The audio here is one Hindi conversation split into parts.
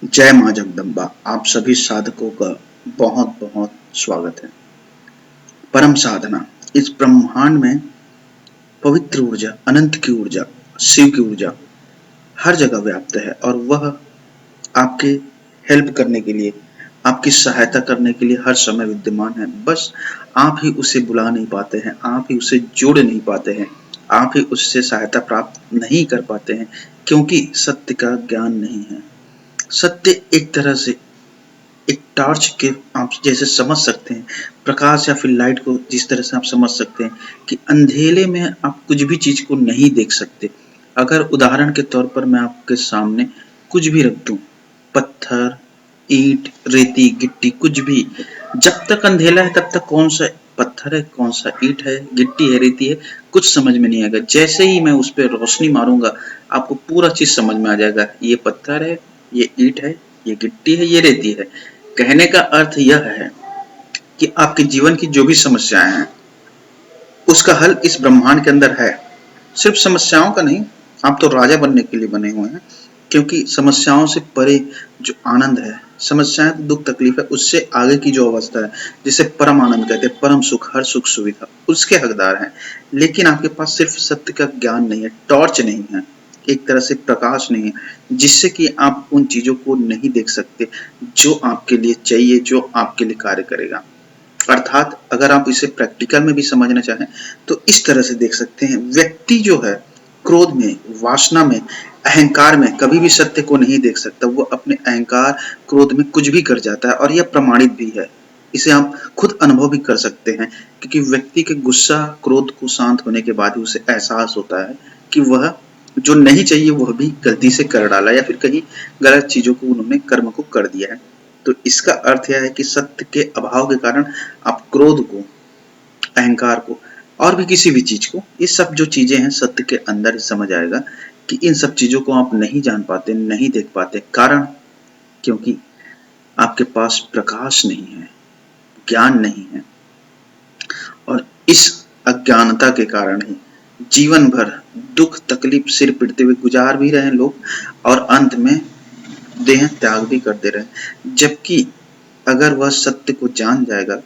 जय मां जगदम्बा। आप सभी साधकों का बहुत बहुत स्वागत है। परम साधना इस ब्रह्मांड में पवित्र ऊर्जा, अनंत की ऊर्जा, शिव की ऊर्जा हर जगह व्याप्त है और वह आपके हेल्प करने के लिए, आपकी सहायता करने के लिए हर समय विद्यमान है। बस आप ही उसे बुला नहीं पाते हैं, आप ही उसे जोड़ नहीं पाते हैं, आप ही उससे सहायता प्राप्त नहीं कर पाते हैं, क्योंकि सत्य का ज्ञान नहीं है। सत्य एक तरह से एक टॉर्च के आप जैसे समझ सकते हैं, प्रकाश या फिर लाइट को जिस तरह से आप समझ सकते हैं कि अंधेरे में आप कुछ भी चीज को नहीं देख सकते। अगर उदाहरण के तौर पर मैं आपके सामने कुछ भी रख दूं, पत्थर, ईंट, रेती, गिट्टी, कुछ भी, जब तक अंधेरा है तब तक कौन सा पत्थर है, कौन सा ईंट है, गिट्टी है, रेती है, कुछ समझ में नहीं आएगा। जैसे ही मैं उस पर रोशनी मारूंगा, आपको पूरा चीज समझ में आ जाएगा। ये पत्थर है, ये ईंट है, ये गिट्टी है, ये रेती है। कहने का अर्थ यह है कि आपके जीवन की जो भी समस्याएं हैं, उसका हल इस ब्रह्मांड के अंदर है। सिर्फ समस्याओं का नहीं, आप तो राजा बनने के लिए बने हुए हैं, क्योंकि समस्याओं से परे जो आनंद है, समस्याएं तो दुख तकलीफ है, उससे आगे की जो अवस्था है जिसे परम आनंद कहते हैं, परम सुख, हर सुख सुविधा, उसके हकदार हैं। लेकिन आपके पास सिर्फ सत्य का ज्ञान नहीं है, टॉर्च नहीं है, एक तरह से प्रकाश नहीं है, जिससे कि आप उन चीजों को नहीं देख सकते जो आपके लिए चाहिए, जो आपके लिए कार्य करेगा। अर्थात अगर आप इसे प्रैक्टिकल में भी समझना चाहें तो इस तरह से देख सकते हैं, व्यक्ति जो है क्रोध में, वासना में, अहंकार में कभी भी सत्य को नहीं देख सकता। वो अपने अहंकार, क्रोध में कुछ भी कर जाता है और यह प्रमाणित भी है। इसे आप खुद अनुभव भी कर सकते हैं, क्योंकि व्यक्ति के गुस्सा, क्रोध को शांत होने के बाद ही उसे एहसास होता है कि वह जो नहीं चाहिए वह भी गलती से कर डाला, या फिर कहीं गलत चीजों को उन्होंने कर्म को कर दिया है। तो इसका अर्थ यह है कि सत्य के अभाव के कारण आप क्रोध को, अहंकार को और भी किसी भी चीज को, ये सब जो चीजें हैं सत्य के अंदर ही समझ आएगा कि इन सब चीजों को आप नहीं जान पाते, नहीं देख पाते। कारण क्योंकि आपके पास प्रकाश नहीं है, ज्ञान नहीं है, और इस अज्ञानता के कारण ही जीवन भर दुख तकलीफ सिर पीटते हुए गुजार भी रहे लोग, और अंत में देह त्याग भी कर दे रहे। जबकि अगर वह सत्य को जान जाएगा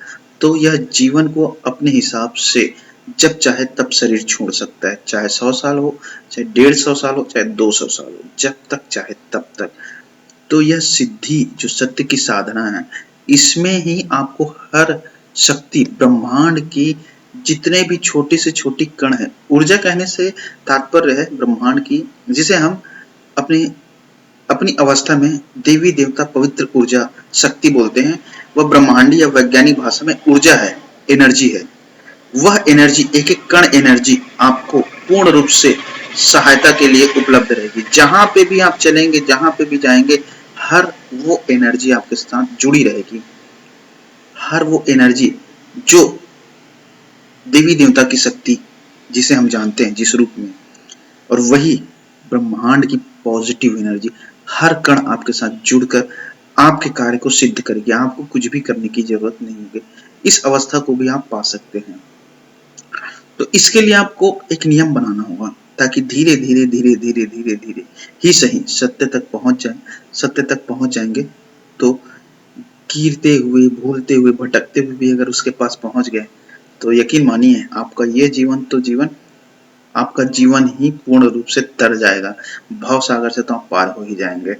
तो यह जीवन को अपने हिसाब से जब चाहे तब शरीर छोड़ सकता है, चाहे 100 साल हो, चाहे 150 साल हो, चाहे 200 साल हो, जब तक चाहे तब तक। तो यह सिद्धि जो सत्य की साधना है, इसमें ही आपको हर शक्ति, ब्रह्मांड की जितने भी छोटी से छोटी कण है, ऊर्जा कहने से तात्पर्य है ब्रह्मांड की, जिसे हम अपनी अपनी अवस्था में देवी देवता पवित्र ऊर्जा शक्ति बोलते हैं। वह ब्रह्मांडी या वैज्ञानिक भाषा में ऊर्जा है, एनर्जी है। वह एनर्जी, एक एक कण एनर्जी आपको पूर्ण रूप से सहायता के लिए उपलब्ध रहेगी। जहां पे भी आप चलेंगे, जहां पे भी जाएंगे, हर वो एनर्जी आपके साथ जुड़ी रहेगी। हर वो एनर्जी जो देवी देवता की शक्ति जिसे हम जानते हैं जिस रूप में, और वही ब्रह्मांड की पॉजिटिव एनर्जी हर कण आपके साथ जुड़कर आपके कार्य को सिद्ध करेगी। आपको कुछ भी करने की जरूरत नहीं होगी। इस अवस्था को भी आप पा सकते हैं। तो इसके लिए आपको एक नियम बनाना होगा, ताकि धीरे धीरे धीरे धीरे धीरे धीरे ही सही सत्य तक पहुंच जाए। सत्य तक पहुंच जाएंगे तो गिरते हुए, भूलते हुए, भटकते हुए भी अगर उसके पास पहुंच गए तो यकीन मानिए आपका ये जीवन तो जीवन, आपका जीवन ही पूर्ण रूप से तर जाएगा। भव सागर से तो आप पार हो ही जाएंगे।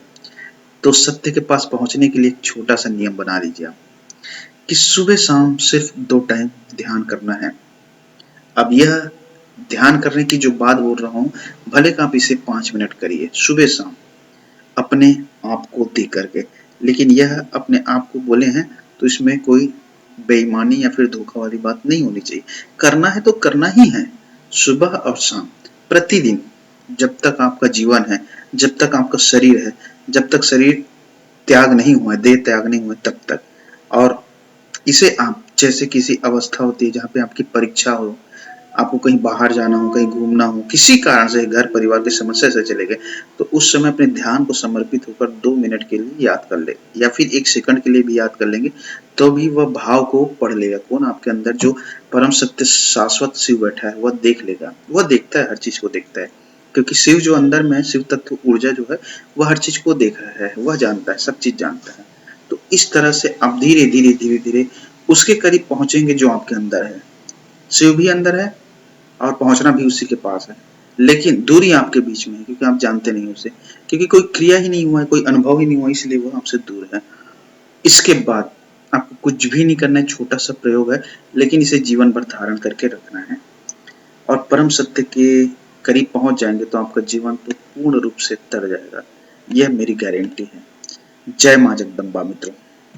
तो सत्य के पास पहुंचने के लिए एक छोटा सा नियम बना लीजिए आप, कि सुबह शाम सिर्फ 2 टाइम ध्यान करना है। अब यह ध्यान करने की जो बात बोल रहा हूँ, भले का आप इसे 5 मिनट करिए सुबह शाम, अपने आप को दे करके। लेकिन यह अपने आप को बोले हैं तो इसमें कोई बेईमानी या फिर धोखा वाली बात नहीं होनी चाहिए। करना है तो करना ही है, सुबह और शाम, प्रतिदिन, जब तक आपका जीवन है, जब तक आपका शरीर है, जब तक शरीर त्याग नहीं हुआ है, देह त्याग नहीं हुआ है, तब तक। और इसे आप जैसे किसी अवस्था होती है जहाँ पे आपकी परीक्षा हो, आपको कहीं बाहर जाना हो, कहीं घूमना हो, किसी कारण से घर परिवार की समस्या से चले गए, तो उस समय अपने ध्यान को समर्पित होकर 2 मिनट के लिए याद कर ले, या फिर 1 सेकंड के लिए भी याद कर लेंगे तो भी वह भाव को पढ़ लेगा। कौन? आपके अंदर जो परम सत्य शाश्वत शिव बैठा है वह देख लेगा। वह देखता है, हर चीज को देखता है। क्योंकि शिव जो अंदर में है, शिव तत्व ऊर्जा जो है, वह हर चीज को देख रहा है, वह जानता है, सब चीज जानता है। तो इस तरह से आप धीरे धीरे धीरे धीरे उसके करीब पहुंचेंगे जो आपके अंदर है। शिव भी अंदर है और पहुंचना भी उसी के पास है, लेकिन दूरी आपके बीच में है क्योंकि आप जानते नहीं उसे, क्योंकि कोई क्रिया ही नहीं हुआ है, कोई अनुभव ही नहीं हुआ, इसलिए वो आपसे दूर है। इसके बाद आपको कुछ भी नहीं करना है, छोटा सा प्रयोग है, लेकिन इसे जीवन भर धारण करके रखना है और परम सत्य के करीब पहुंच जाएंगे तो आपका जीवन तो पूर्ण रूप से तर जाएगा। यह मेरी गारंटी है। जय मां जगदम्बा मित्रों।